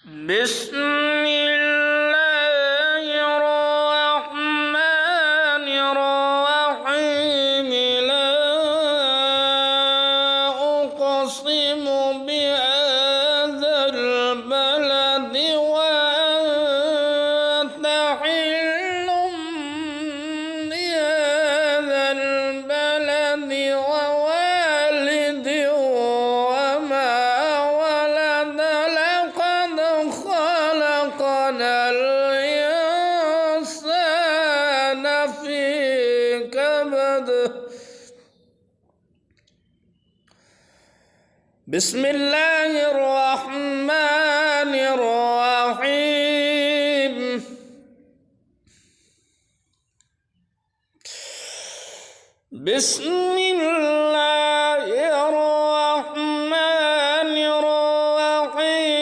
بسم الله الرحمن الرحيم لا أقسم بهذا البلد وأنت حل بهذا البلد ووالد وما ولد لقد خلقنا الإنسان في كبد بسم الله الرحمن الرحيم بسم